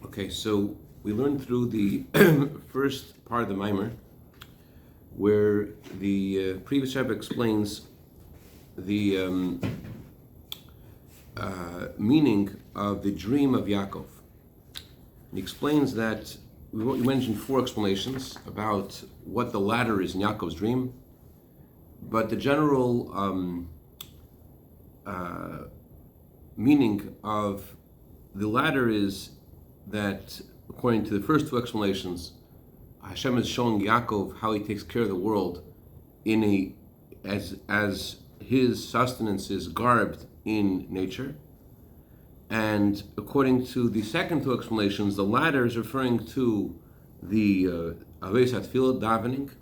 Okay, so we learned through the first part of the Maamar, where the previous Rebbe explains the meaning of the dream of Yaakov. He explains that we mentioned four explanations about what the ladder is in Yaakov's dream, but the general meaning of the ladder is that, according to the first two explanations, Hashem is showing Yaakov how he takes care of the world as his sustenance is garbed in nature. And according to the second two explanations, the ladder is referring to the Avos HaTfilah, davening,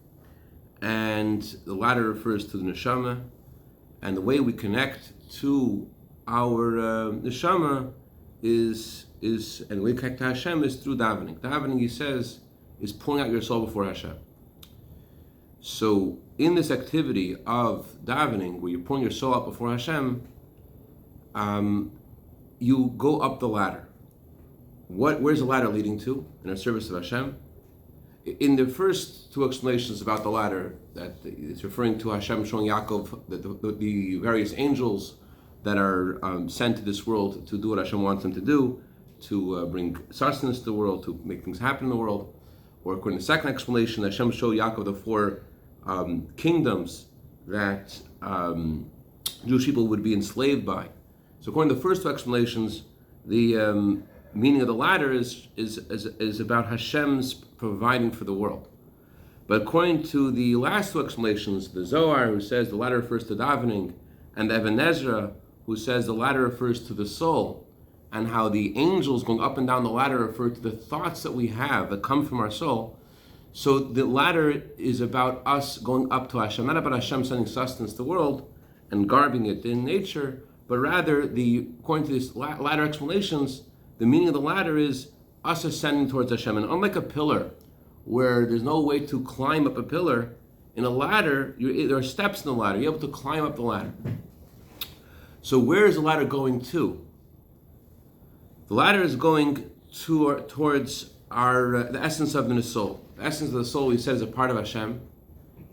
and the ladder refers to the neshama, and the way we connect to our neshama is and the way we connect to Hashem is through davening. Davening, he says, is pulling out your soul before Hashem. So in this activity of davening, where you're pulling your soul out before Hashem, you go up the ladder. Where's the ladder leading to? In our service of Hashem. In the first two explanations about the ladder, that it's referring to Hashem showing Yaakov the various angels that are sent to this world to do what Hashem wants them to do, to bring sustenance to the world, to make things happen in the world. Or according to the second explanation, Hashem showed Yaakov the four kingdoms that Jewish people would be enslaved by. So according to the first two explanations, the meaning of the ladder is about Hashem's providing for the world. But according to the last two explanations, the Zohar, who says the ladder refers to davening, and the Ibn Ezra, who says the ladder refers to the soul, and how the angels going up and down the ladder refer to the thoughts that we have that come from our soul. So the ladder is about us going up to Hashem, not about Hashem sending sustenance to the world and garbing it in nature, but rather, according to these ladder explanations, the meaning of the ladder is us ascending towards Hashem. And unlike a pillar, where there's no way to climb up a pillar, in a ladder, there are steps in the ladder. You're able to climb up the ladder. So where is the ladder going to? The ladder is going towards the essence of the soul. The essence of the soul, he says, is a part of Hashem,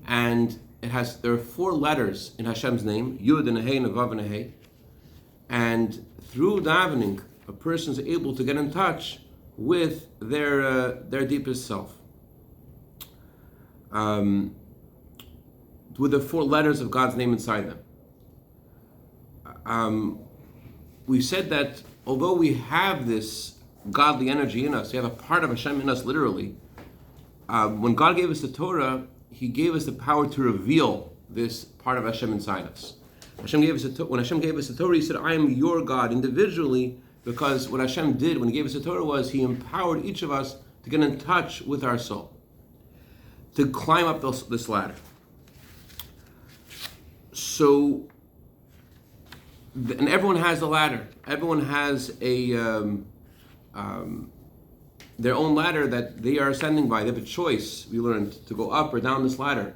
and there are four letters in Hashem's name: Yud and Hey and Vav and Hey. And through davening, a person is able to get in touch with their deepest self, with the four letters of God's name inside them. We said that although we have this godly energy in us, we have a part of Hashem in us literally, when God gave us the Torah, He gave us the power to reveal this part of Hashem inside us. When Hashem gave us the Torah, He said, I am your God individually, because what Hashem did when He gave us the Torah was He empowered each of us to get in touch with our soul, to climb up this ladder. So, and everyone has a ladder. Everyone has their own ladder that they are ascending by. They have a choice, we learned, to go up or down this ladder.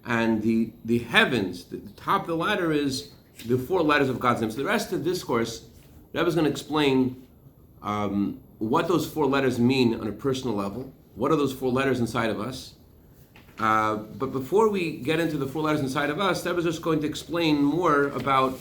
And the heavens, the top of the ladder is the four letters of God's name. So the rest of the discourse, Rebbe is going to explain what those four letters mean on a personal level. What are those four letters inside of us? But before we get into the four letters inside of us, Rebbe is just going to explain more about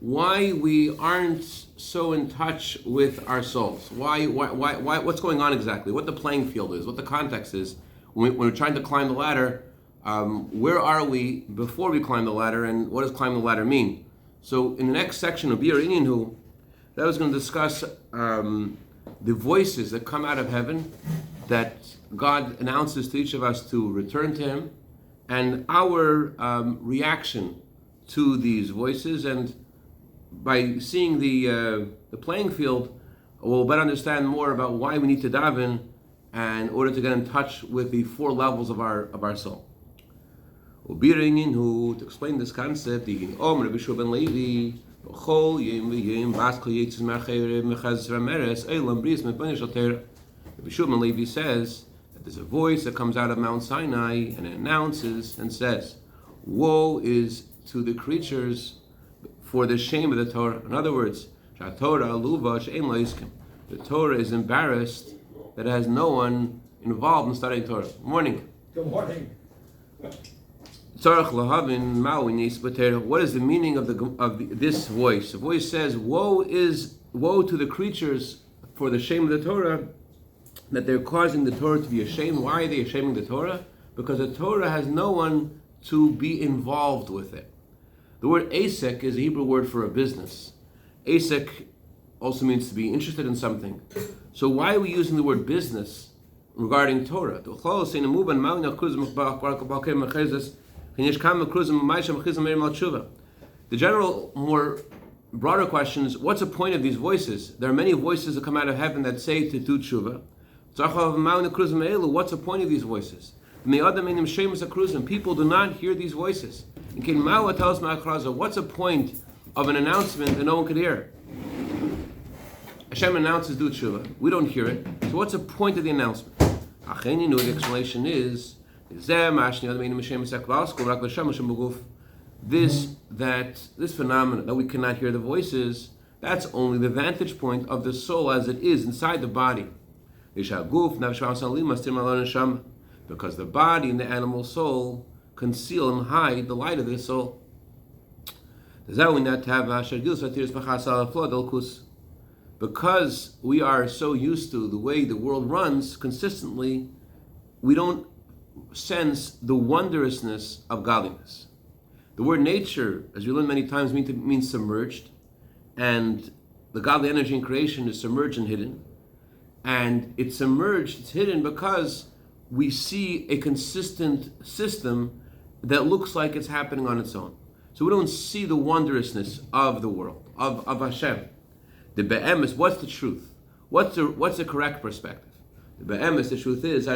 why we aren't so in touch with our souls. Why? What's going on exactly? What the playing field is? What the context is when we're trying to climb the ladder? Where are we before we climb the ladder, and what does climb the ladder mean? So in the next section of Bir Inyanhu, that was going to discuss the voices that come out of heaven that God announces to each of us to return to Him, and our reaction to these voices. And by seeing the playing field, we'll better understand more about why we need to daven in order to get in touch with the four levels of our soul. To explain this concept, Rabbi Shua ben Levi, Rabbi Shua ben Levi says that there's a voice that comes out of Mount Sinai and it announces and says, woe is to the creatures for the shame of the Torah. In other words, The Torah is embarrassed that it has no one involved in studying Torah. Morning. Good morning. What is the meaning of this voice? The voice says, woe to the creatures for the shame of the Torah, that they're causing the Torah to be ashamed. Why are they shaming the Torah? Because the Torah has no one to be involved with it. The word asek is a Hebrew word for a business. Asek also means to be interested in something. So why are we using the word business regarding Torah? The general, more broader question is, what's the point of these voices? There are many voices that come out of heaven that say to do tshuva. What's the point of these voices? People do not hear these voices. What's the point of an announcement that no one could hear? Hashem announces do tshuva. We don't hear it. So what's the point of the announcement? The explanation is this phenomenon that we cannot hear the voices, that's only the vantage point of the soul as it is inside the body. Because the body and the animal soul conceal and hide the light of the soul. Because we are so used to the way the world runs consistently, we don't sense the wondrousness of godliness. The word nature, as we learned many times, means submerged, and the godly energy in creation is submerged and hidden. And it's submerged, it's hidden because we see a consistent system that looks like it's happening on its own. So we don't see the wondrousness of the world, of Hashem. The be'emes, what's the truth? What's the correct perspective? The be'emes, the truth is,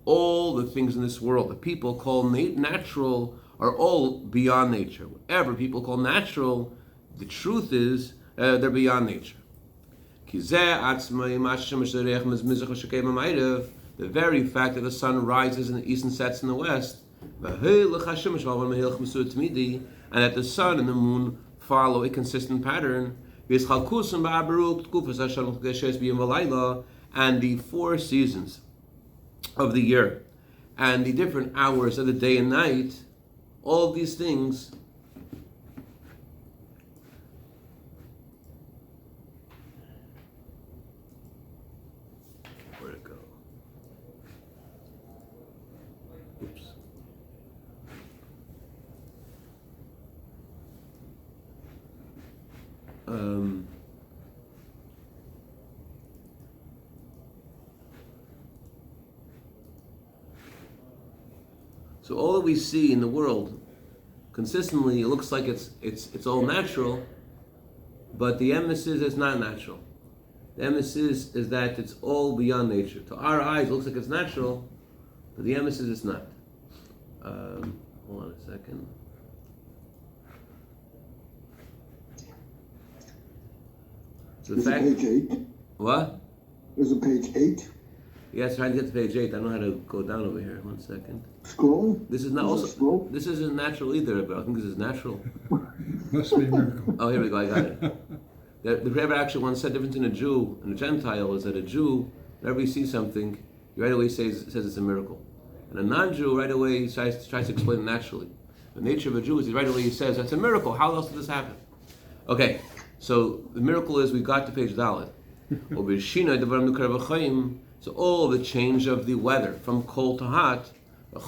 all the things in this world that people call natural are all beyond nature. Whatever people call natural, the truth is they're beyond nature. The very fact that the sun rises in the east and sets in the west, and that the sun and the moon follow a consistent pattern, and the 4 seasons of the year, and the different hours of the day and night, all of these things where'd it go? Oops. So all that we see in the world, consistently, it looks like it's all natural, but the emphasis is not natural. The emphasis is that it's all beyond nature. To our eyes, it looks like it's natural, but the emphasis is not. Hold on a second. Is it page 8? What? Is it page 8? Yes, trying to get to page 8. I don't know how to go down over here. 1 second. Scroll? This is not also. Scroll? This isn't natural either, but I think this is natural. Must be a miracle. Oh, here we go. I got it. The Rebbe actually once said the difference in a Jew and a Gentile is that a Jew, whenever he sees something, he right away says it's a miracle, and a non-Jew right away tries to explain it naturally. The nature of a Jew is right away he says that's a miracle. How else did this happen? Okay, so the miracle is we got to page Dalet. So all the change of the weather from cold to hot, and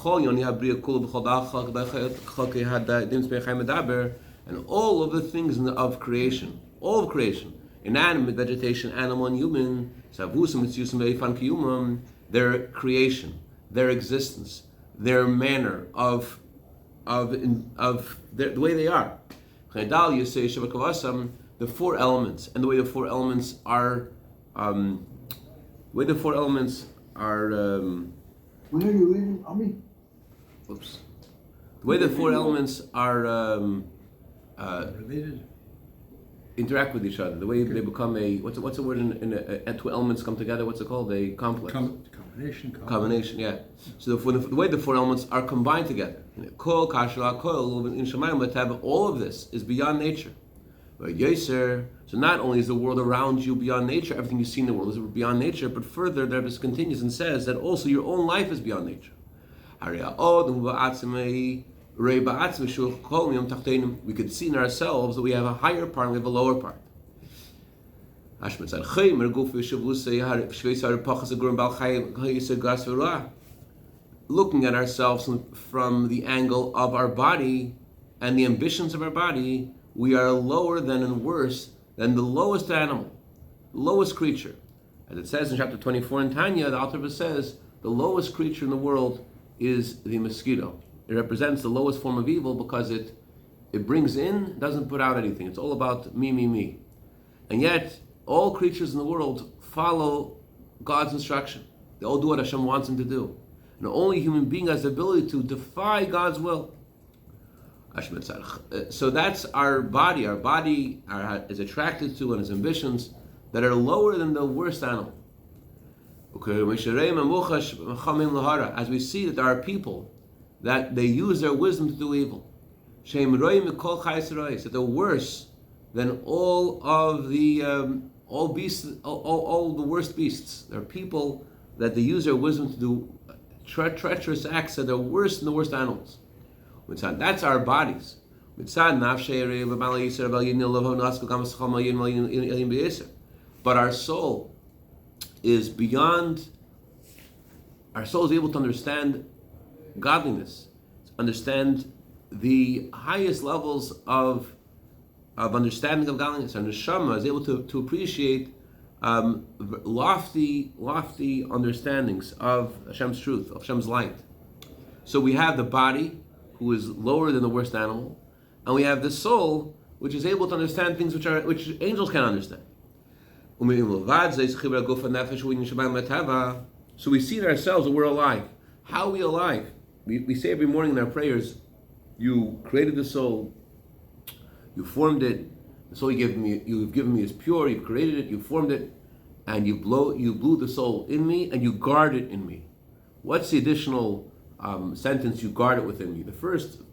all of the things of creation, all of creation, inanimate vegetation, animal and human, their creation, their existence, their manner of the way they are. The 4 elements, and the way the 4 elements are. Where are you reading, Ami? Oops. The way the 4 elements are Related? interact with each other. The way they become what's the word in 2 elements come together? What's it called? A complex. Combination. Yeah. So the way the 4 elements are combined together. Kol, kashla, kol, in Shemayim, all of this is beyond nature. So not only is the world around you beyond nature, everything you see in the world is beyond nature, but further, the Rebbe continues and says that also your own life is beyond nature. We could see in ourselves that we have a higher part and we have a lower part. Looking at ourselves from the angle of our body and the ambitions of our body, we are lower than and worse than the lowest animal, the lowest creature. As it says in chapter 24 in Tanya, the Alter Rebbe says the lowest creature in the world is the mosquito. It represents the lowest form of evil because it brings in, doesn't put out anything. It's all about me, me, me. And yet, all creatures in the world follow God's instruction. They all do what Hashem wants them to do. And only a human being has the ability to defy God's will. So that's our body. Our body is attracted to and has ambitions that are lower than the worst animal. As we see that there are people that they use their wisdom to do evil. That they're worse than all of the all beasts, all the worst beasts. There are people that they use their wisdom to do treacherous acts that are worse than the worst animals. That's our bodies. But our soul is beyond. Our soul is able to understand godliness, understand the highest levels of understanding of godliness. Our neshama is able to appreciate lofty understandings of Hashem's truth, of Hashem's light. So we have the body, who is lower than the worst animal, and we have the soul, which is able to understand things which angels can't understand. So we see in ourselves that we're alive. How are we alive? We say every morning in our prayers, you created the soul, you formed it, the soul you've given me is pure, you've created it, you formed it, and you blew the soul in me, and you guard it in me. What's the additional sentence, you guard it within me? The first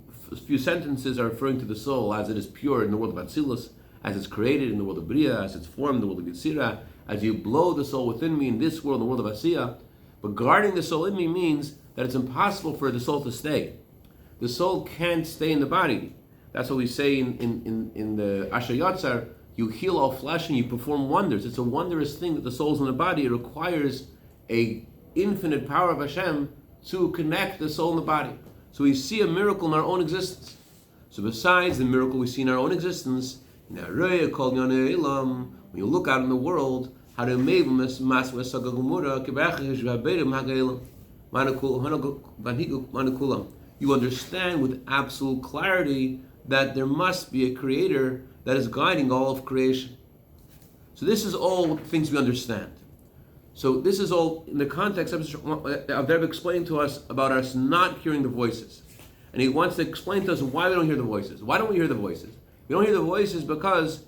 few sentences are referring to the soul as it is pure in the world of Atzilus, as it's created in the world of Bria, as it's formed in the world of Yetzirah, as you blow the soul within me in this world, in the world of Asiyah. But guarding the soul in me means that it's impossible for the soul to stay. The soul can't stay in the body. That's what we say in the Asher Yatzar, you heal all flesh and you perform wonders. It's a wondrous thing that the soul's in the body. It requires a infinite power of Hashem to connect the soul and the body. So we see a miracle in our own existence. So besides the miracle we see in our own existence, when you look out in the world, you understand with absolute clarity that there must be a creator that is guiding all of creation. So this is all things we understand. So this is all in the context of Rebbe explaining to us about us not hearing the voices. And he wants to explain to us why we don't hear the voices. Why don't we hear the voices? We don't hear the voices because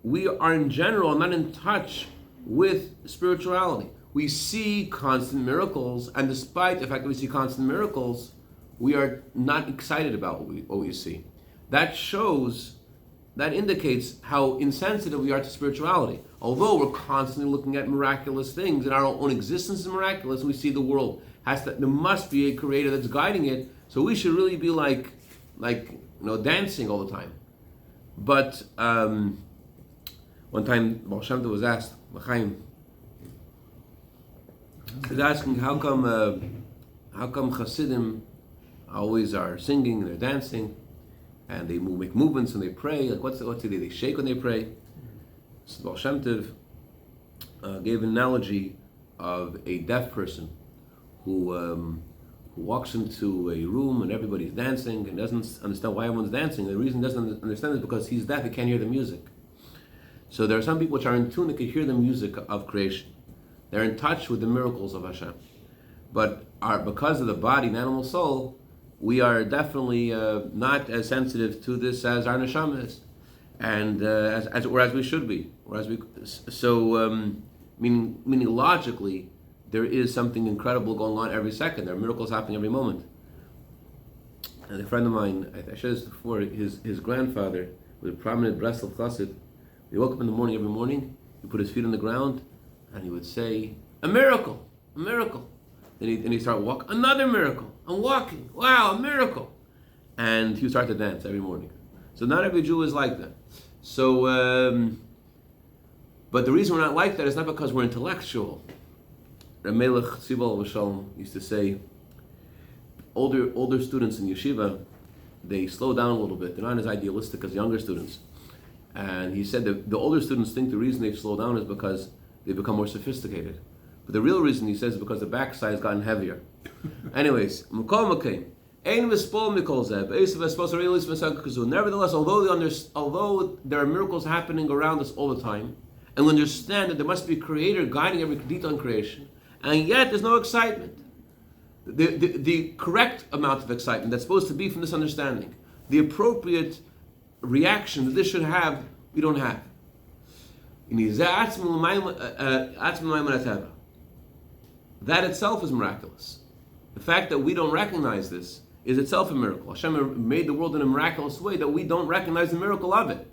we are in general not in touch with spirituality. We see constant miracles, and despite the fact that we see constant miracles, we are not excited about what we see. That indicates how insensitive we are to spirituality. Although we're constantly looking at miraculous things, and our own existence is miraculous, we see the world there must be a creator that's guiding it, so we should really be like dancing all the time. But one time Baal Shem Tov was asked, L'chaim, he was asking how come Hasidim always are singing and they're dancing and they make movements and they pray, like what's the day they shake when they pray? So Baal Shem Tov gave an analogy of a deaf person who walks into a room and everybody's dancing and doesn't understand why everyone's dancing. The reason he doesn't understand is because he's deaf, he can't hear the music. So there are some people which are in tune, that can hear the music of creation. They're in touch with the miracles of Hashem. But because of the body and animal soul, we are definitely not as sensitive to this as our neshama is, and as we should be. Meaning logically, there is something incredible going on every second. There are miracles happening every moment. And a friend of mine, I shared this before, his grandfather was a prominent Breslov Chassid, He woke up in the morning every morning, he put his feet on the ground, and he would say, a miracle, a miracle. Then he'd start walking, another miracle, I'm walking, wow, a miracle. And he would start to dance every morning. So not every Jew is like that. So, but the reason we're not like that is not because we're intellectual. Ramelech Tzibal Vashalom used to say, older students in yeshiva, they slow down a little bit. They're not as idealistic as younger students. And he said that the older students think the reason they slow down is because they become more sophisticated. But the real reason, he says, is because the backside has gotten heavier. Anyways, nevertheless, although there are miracles happening around us all the time, and we understand that there must be a creator guiding every detail in creation, and yet there's no excitement. The correct amount of excitement that's supposed to be from this understanding, the appropriate reaction that this should have, we don't have. That itself is miraculous. The fact that we don't recognize this is itself a miracle. Hashem made the world in a miraculous way that we don't recognize the miracle of it.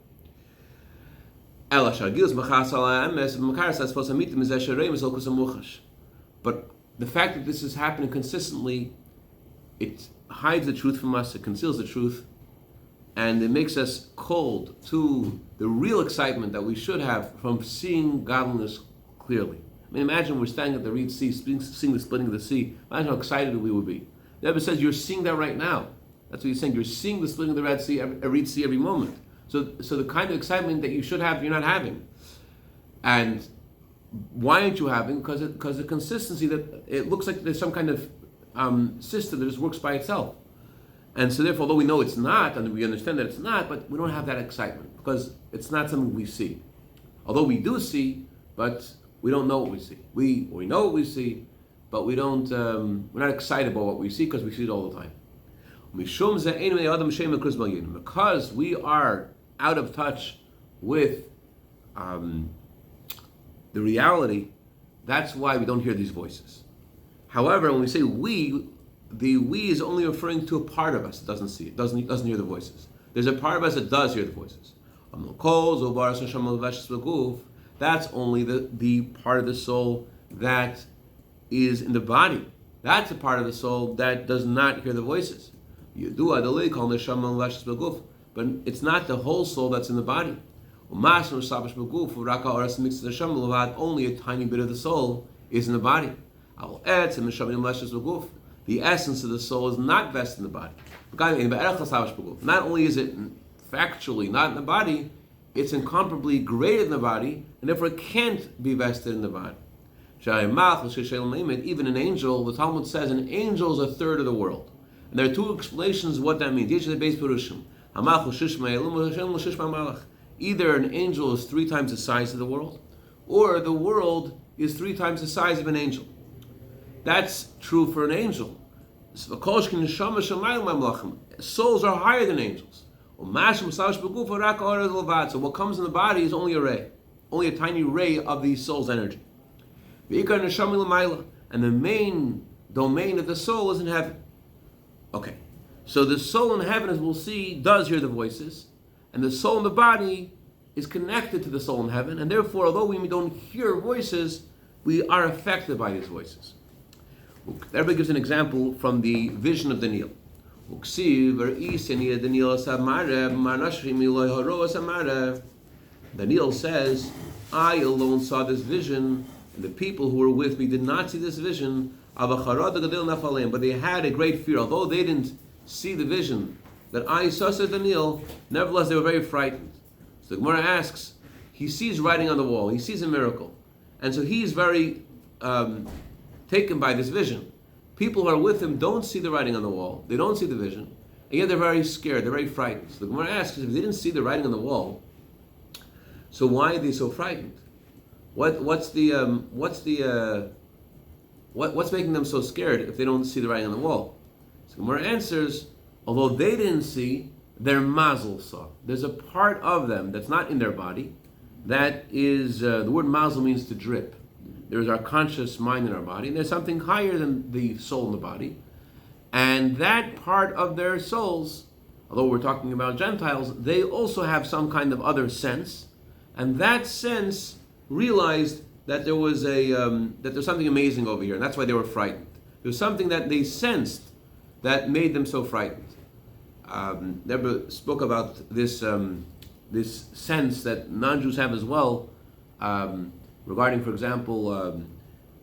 But the fact that this is happening consistently, it hides the truth from us, it conceals the truth, and it makes us cold to the real excitement that we should have from seeing godliness clearly. I mean, imagine we're standing at the Red Sea, seeing the splitting of the sea. Imagine how excited we would be. The Rebbe says you're seeing that right now. That's what he's saying. You're seeing the splitting of the Red Sea every moment. So the kind of excitement that you should have, you're not having. And why aren't you having? Because the consistency, that it looks like there's some kind of system that just works by itself. And so therefore, although we know it's not, and we understand that it's not, but we don't have that excitement because it's not something we see. Although we do see, but we don't know what we see. We know what we see, but we don't. We're not excited about what we see because we see it all the time. Because we are out of touch with the reality, that's why we don't hear these voices. However, when we say we, the we is only referring to a part of us that doesn't see it, doesn't hear the voices. There's a part of us that does hear the voices. That's only the part of the soul that is in the body. That's a part of the soul that does not hear the voices. But it's not the whole soul that's in the body. Only a tiny bit of the soul is in the body. The essence of the soul is not vested in the body. Not only is it factually not in the body, it's incomparably greater than the body, and therefore it can't be vested in the body. Even an angel, the Talmud says an angel is a third of the world. And there are two explanations of what that means. Either an angel is 3 times the size of the world, or the world is 3 times the size of an angel. That's true for an angel. Souls are higher than angels. So what comes in the body is only a ray, only a tiny ray of the soul's energy. And the main domain of the soul is in heaven. Okay, so the soul in heaven, as we'll see, does hear the voices, and the soul in the body is connected to the soul in heaven, and therefore, although we don't hear voices, we are affected by these voices. Everybody gives an example from the vision of Daniel. Daniel says, I alone saw this vision, and the people who were with me did not see this vision, but they had a great fear. Although they didn't see the vision that I saw, says Daniel, nevertheless they were very frightened. So the Gemara asks, he sees writing on the wall, he sees a miracle, and so he's very taken by this vision. People who are with him don't see the writing on the wall, they don't see the vision, and yet they're very scared, they're very frightened. So the Gemara asks, if they didn't see the writing on the wall, so why are they so frightened? What's making them so scared if they don't see the writing on the wall? So the Gemara answers, although they didn't see, their mazel saw. There's a part of them that's not in their body. That is, the word mazel means to drip. There is our conscious mind in our body, and there's something higher than the soul in the body. And that part of their souls, although we're talking about Gentiles, they also have some kind of other sense, and that sense realized that there was something amazing over here, and that's why they were frightened. There was something that they sensed that made them so frightened. Deborah spoke about this this sense that non-Jews have as well, regarding, for example,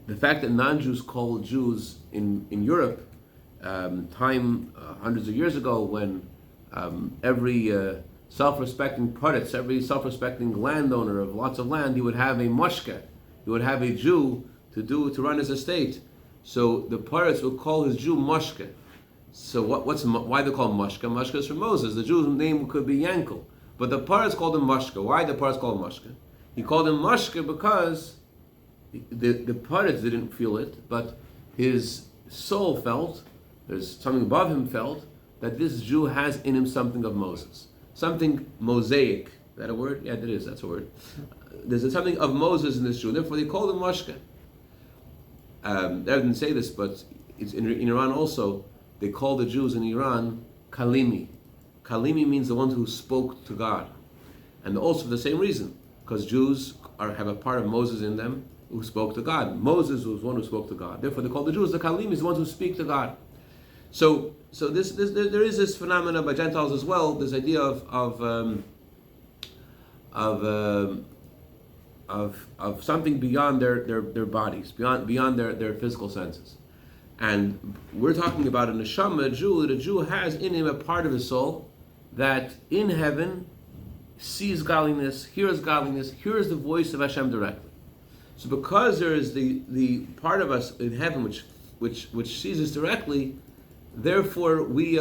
the fact that non-Jews call Jews in Europe, hundreds of years ago, when every self-respecting paritz, every self-respecting landowner of lots of land, he would have a moshke, he would have a Jew to run his estate. So the paritz would call his Jew moshke. So why they call him Mashka? Mashka is from Moses. The Jew's name could be Yankel, but the Paras called him Mashka. Why the Paras called him Mashka? He called him Mashka because the Paras didn't feel it, but his soul felt, there's something above him felt, that this Jew has in him something of Moses. Something Mosaic. Is that a word? Yeah, that's a word. There's something of Moses in this Jew. Therefore they called him Mashka. They didn't say this, but it's in Iran also. They call the Jews in Iran Kalimi. Kalimi means the one who spoke to God. And also for the same reason, because Jews have a part of Moses in them who spoke to God. Moses was one who spoke to God. Therefore they call the Jews the Kalimi, the ones who speak to God. So there is this phenomenon by Gentiles as well, this idea of something beyond their bodies, beyond their physical senses. And we're talking about a neshama, a Jew. The Jew has in him a part of his soul that in heaven sees godliness, hears the voice of Hashem directly. So because there is the part of us in heaven which sees us directly, therefore we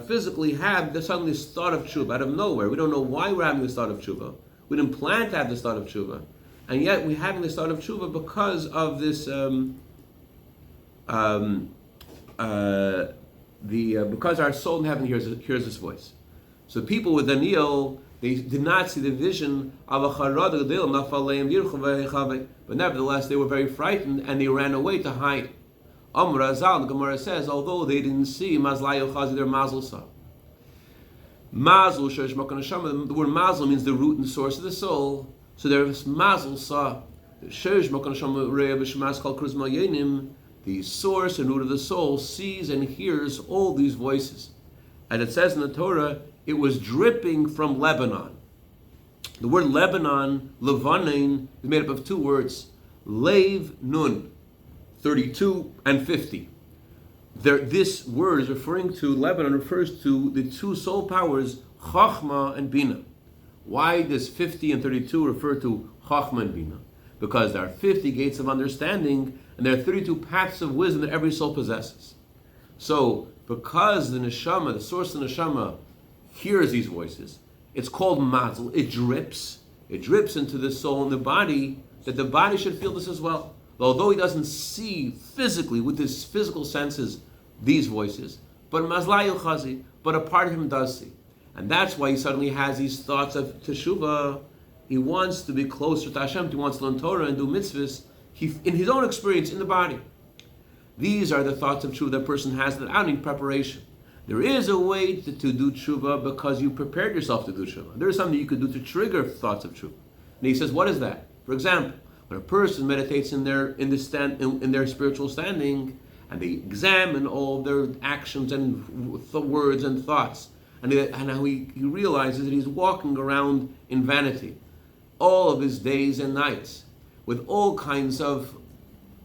physically have suddenly this thought of tshuva out of nowhere. We don't know why we're having this thought of tshuva. We didn't plan to have this thought of tshuva, and yet we're having this thought of tshuva because of this. Because our soul in heaven hears this voice. So people with Daniel, they did not see the vision of a charad gadol nafaleim yirchu, but nevertheless they were very frightened and they ran away to hide. Amr Azal, the Gemara says, although they didn't see mazlayo chazi, their mazel saw. Mazel sheresh makon neshama. The word mazel means the root and source of the soul. So their mazel saw. Sheresh makon neshama re'eh b'shmas kol kruzma yenim. The source and root of the soul sees and hears all these voices. And it says in the Torah, it was dripping from Lebanon. The word Lebanon, Levanin, is made up of two words, Lev Nun, 32 and 50. This word is referring to, Lebanon refers to the two soul powers, Chachma and Bina. Why does 50 and 32 refer to Chachma and Bina? Because there are 50 gates of understanding, and there are 32 paths of wisdom that every soul possesses. So, because the neshama, the source of the neshama, hears these voices, it's called mazel. It drips into the soul and the body, that the body should feel this as well. Although he doesn't see physically, with his physical senses, these voices, but mazlayu chazi, but a part of him does see. And that's why he suddenly has these thoughts of teshuvah. He wants to be closer to Hashem, he wants to learn Torah and do mitzvahs, in his own experience in the body. These are the thoughts of tshuva that person has without any preparation. There is a way to do tshuva because you prepared yourself to do tshuva. There is something you could do to trigger thoughts of tshuva. And he says, what is that? For example, when a person meditates in their spiritual standing, and they examine all their actions and words and thoughts, and how he realizes that he's walking around in vanity all of his days and nights, with all kinds of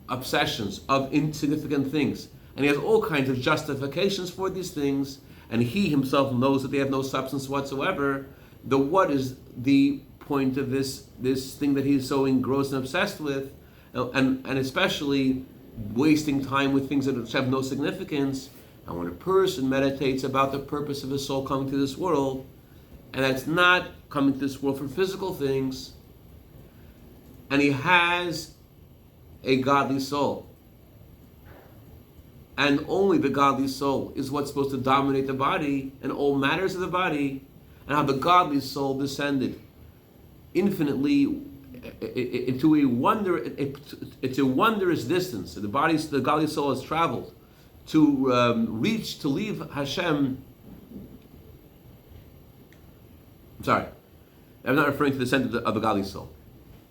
obsessions of insignificant things. And he has all kinds of justifications for these things, and he himself knows that they have no substance whatsoever. What is the point of this thing that he's so engrossed and obsessed with, and especially wasting time with things that have no significance? And when a person meditates about the purpose of his soul coming to this world, and that's not coming to this world for physical things, and he has a godly soul, and only the godly soul is what's supposed to dominate the body and all matters of the body, and how the godly soul descended infinitely into a wondrous distance. The godly soul has traveled to leave Hashem. I'm not referring to the center of the godly soul.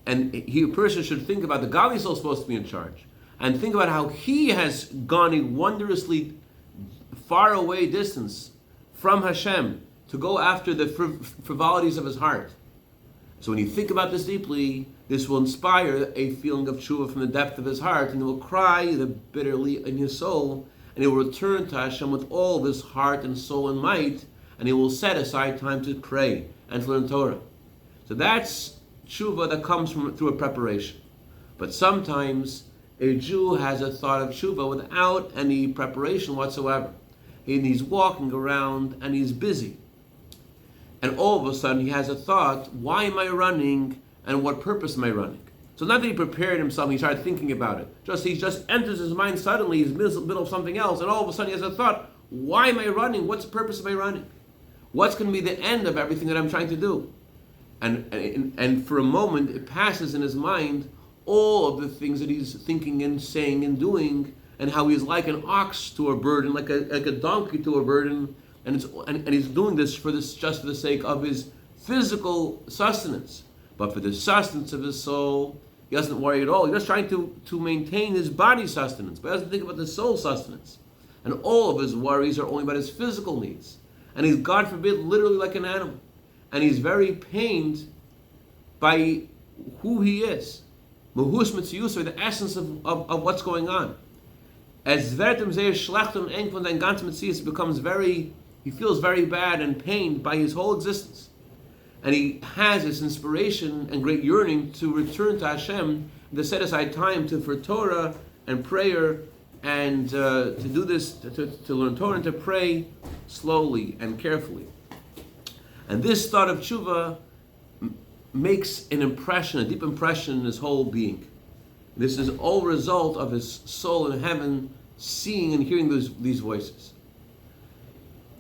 And a person should think about the godly soul supposed to be in charge, and think about how he has gone a wondrously far away distance from Hashem to go after the frivolities of his heart. So when you think about this deeply, this will inspire a feeling of tshuva from the depth of his heart, and he will cry bitterly in his soul, and he will return to Hashem with all of his heart and soul and might, and he will set aside time to pray and to learn Torah. So that's tshuva that comes through a preparation. But sometimes a Jew has a thought of tshuva without any preparation whatsoever. And he's walking around and he's busy. And all of a sudden he has a thought, why am I running and what purpose am I running? So not that he prepared himself, he started thinking about it. He just enters his mind suddenly, he's in the middle of something else, and all of a sudden he has a thought, why am I running? What's the purpose of my running? What's going to be the end of everything that I'm trying to do? And for a moment it passes in his mind all of the things that he's thinking and saying and doing, and how he's like an ox to a burden, like a donkey to a burden, and he's doing this just for the sake of his physical sustenance. But for the sustenance of his soul, he doesn't worry at all. He's just trying to maintain his body sustenance, but he doesn't think about the soul sustenance. And all of his worries are only about his physical needs. And he's, God forbid, literally like an animal. And he's very pained by who he is. Mahus Mitziyus, or the essence of what's going on. As Vertem Zeir Schlechtum Eng von dein ganzem Mitziyus becomes he feels very bad and pained by his whole existence. And he has this inspiration and great yearning to return to Hashem, and to set aside time for Torah and prayer, and to do this, to learn Torah and to pray slowly and carefully. And this thought of tshuva makes an impression, a deep impression in his whole being. This is all result of his soul in heaven seeing and hearing these voices.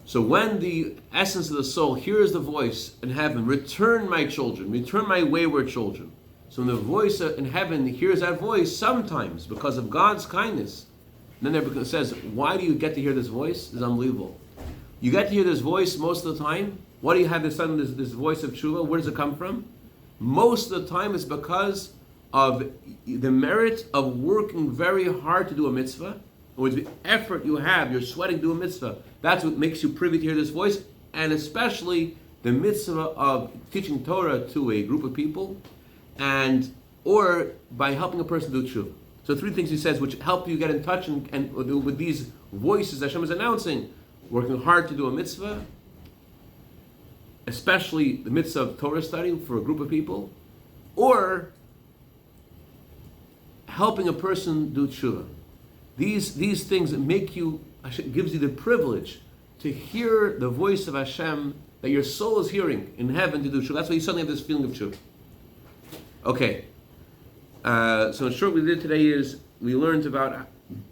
So when the essence of the soul hears the voice in heaven, return my children, return my wayward children. So when the voice in heaven hears that voice, sometimes because of God's kindness, then there says, why do you get to hear this voice? It's unbelievable. You get to hear this voice most of the time. Why do you have this voice of tshuva? Where does it come from? Most of the time it's because of the merit of working very hard to do a mitzvah. Or the effort you have, you're sweating to do a mitzvah. That's what makes you privy to hear this voice, and especially the mitzvah of teaching Torah to a group of people, or by helping a person do tshuva. So three things he says which help you get in touch and with these voices Hashem is announcing: working hard to do a mitzvah, especially the mitzvah of Torah study for a group of people, or helping a person do tshuva. These things that gives you the privilege to hear the voice of Hashem that your soul is hearing in heaven to do tshuva. That's why you suddenly have this feeling of tshuva. Okay. So in short, what we did today is we learned about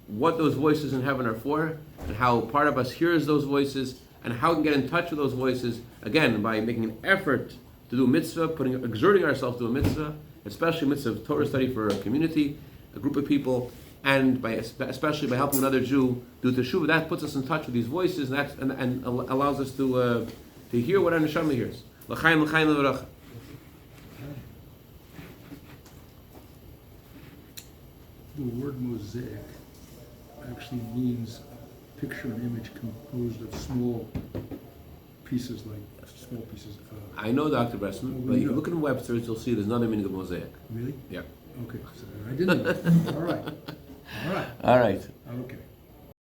what those voices in heaven are for, and how part of us hears those voices, and how we can get in touch with those voices, again, by making an effort to do a mitzvah, exerting ourselves to do a mitzvah, especially a mitzvah of Torah study for a community, a group of people, and especially by helping another Jew do teshuvah. That puts us in touch with these voices, and allows us to hear what our neshama hears. L'chaim, l'chaim, l'varacha. The word mosaic actually means picture and image composed of small pieces of. I know, Dr. Bressman, but if you look in Webster's, you'll see there's another meaning of mosaic. Really? Yeah. Okay, so I didn't know. All right. All right.